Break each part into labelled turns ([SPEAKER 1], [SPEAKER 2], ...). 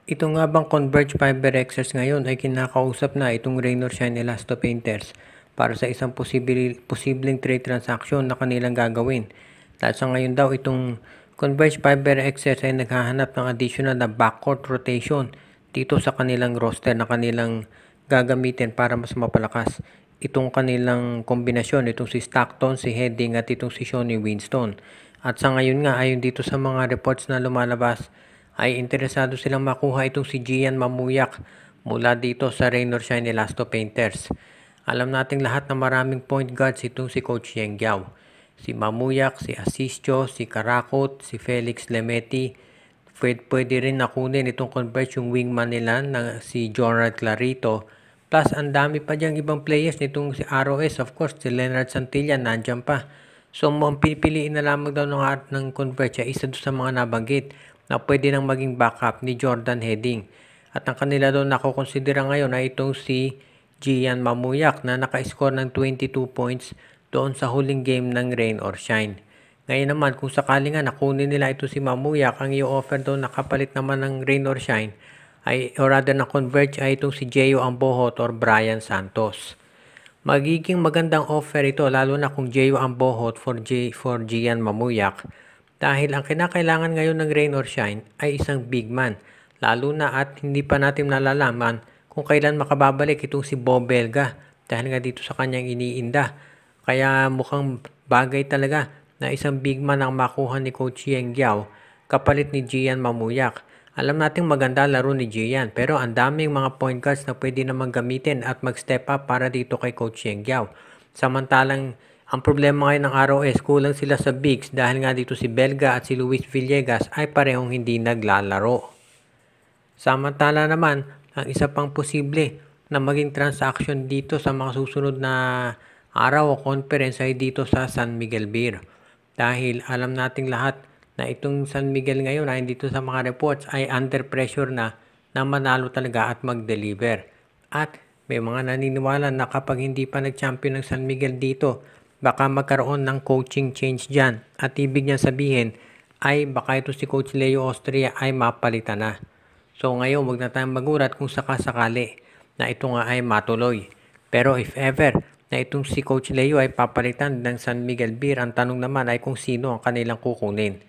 [SPEAKER 1] Ito nga bang Converge Fiber Xers ngayon ay kinakausap na itong Rain or Shine Elasto Painters para sa isang posibleng trade transaction na kanilang gagawin. Dahil sa ngayon daw itong Converge Fiber Xers ay naghahanap ng additional na backcourt rotation dito sa kanilang roster na kanilang gagamitin para mas mapalakas itong kanilang kombinasyon, itong si Stockton, si Heading at itong si Shawnee Winston. At sa ngayon nga, ayon dito sa mga reports na lumalabas, ay interesado silang makuha itong si Gian Mamuyak mula dito sa Rain or Shine Elasto Painters. Alam nating lahat na maraming point guards itong si Coach Yeng Giao. Si Mamuyak, si Asisio, si Karakot, si Felix Lemeti. Pwede rin nakunin itong Converge yung wingman nila na si Jonrad Clarito. Plus, ang dami pa diyang ibang players nitong si ROS. Of course, si Leonard Santilla nandyan pa. So, ang pipiliin na lamang daw ng Converge ay isa doon sa mga nabanggit na pwede nang maging backup ni Jordan Heading. At ang kanila doon nakukonsidera ngayon ay itong si Gian Mamuyak na naka-score ng 22 points doon sa huling game ng Rain or Shine. Ngayon naman, kung sakali nga nakunin nila ito si Mamuyak, ang i-offer doon nakapalit naman ng Rain or Shine ay, or rather na Converge ay itong si Jeyo Ambohot or Brian Santos. Magiging magandang offer ito lalo na kung Jeyo Ambohot for Gian Mamuyak. Dahil ang kinakailangan ngayon ng Rain or Shine ay isang big man. Lalo na at hindi pa natin nalalaman kung kailan makababalik itong si Bo Belga. Dahil nga dito sa kanyang iniinda. Kaya mukhang bagay talaga na isang big man ang makuha ni Coach Yeng Giao kapalit ni Gian Mamuyak. Alam nating maganda laro ni Gian pero ang daming mga point guards na pwede namang gamitin at mag-step up para dito kay Coach Yeng Giao. Samantalang ang problema ngayon ng ROS, kulang sila sa bigs dahil nga dito si Belga at si Luis Villegas ay parehong hindi naglalaro. Samantala naman, ang isa pang posible na maging transaction dito sa mga susunod na araw o conference ay dito sa San Miguel Beer. Dahil alam nating lahat na itong San Miguel ngayon ay dito sa mga reports ay under pressure na manalo talaga at mag-deliver. At may mga naniniwala na kapag hindi pa nag-champion ng San Miguel dito, baka magkaroon ng coaching change dyan. At ibig niya sabihin ay baka ito si Coach Leo Austria ay mapalitan na. So ngayon wag na tayong magulat kung sakasakali na ito nga ay matuloy. Pero if ever na itong si Coach Leo ay papalitan ng San Miguel Beer, ang tanong naman ay kung sino ang kanilang kukunin.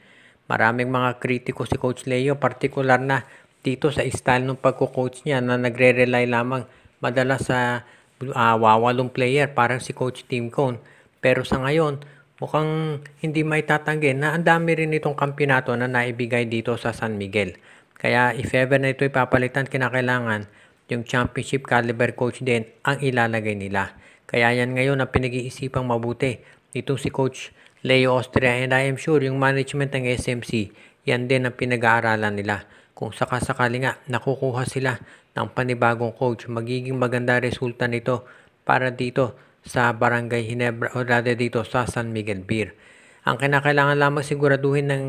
[SPEAKER 1] Maraming mga kritiko si Coach Leo, partikular na dito sa style ng pagko-coach niya na nagre-rely lamang madalas sa wawalong player parang si Coach Tim Cone. Pero sa ngayon, mukhang hindi maitatanggi na ang dami rin itong kampyonato na naibigay dito sa San Miguel. Kaya if ever na ito ipapalitan, kinakailangan yung championship caliber coach din ang ilalagay nila. Kaya yan ngayon ang pinag-iisipang mabuti. Itong si Coach Leo Austria and I am sure yung management ng SMC, yan din ang pinag-aaralan nila. Kung sakasakali nga nakukuha sila ng panibagong coach, magiging maganda resulta nito para dito sa Barangay Ginebra o rather dito sa San Miguel Beer. Ang kinakailangan lamang siguraduhin ng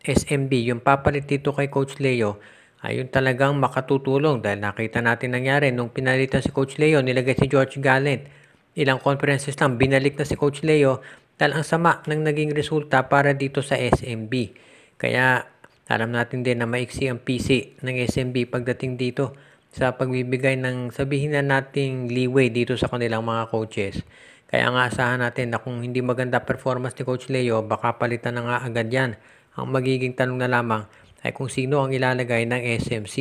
[SPEAKER 1] SMB, yung papalit dito kay Coach Leo, ay yung talagang makatutulong dahil nakita natin nangyari nung pinalitan si Coach Leo, nilagay si George Gallant. Ilang conferences lang, binalik na si Coach Leo dahil ang sama ng naging resulta para dito sa SMB. Kaya alam natin din na maiksi ang PC ng SMB pagdating dito sa pagbibigay ng sabihin na nating leeway dito sa kanilang mga coaches. Kaya nga asahan natin na kung hindi maganda performance ni Coach Leo, baka palitan na nga agad yan. Ang magiging tanong na lamang ay kung sino ang ilalagay ng SMC.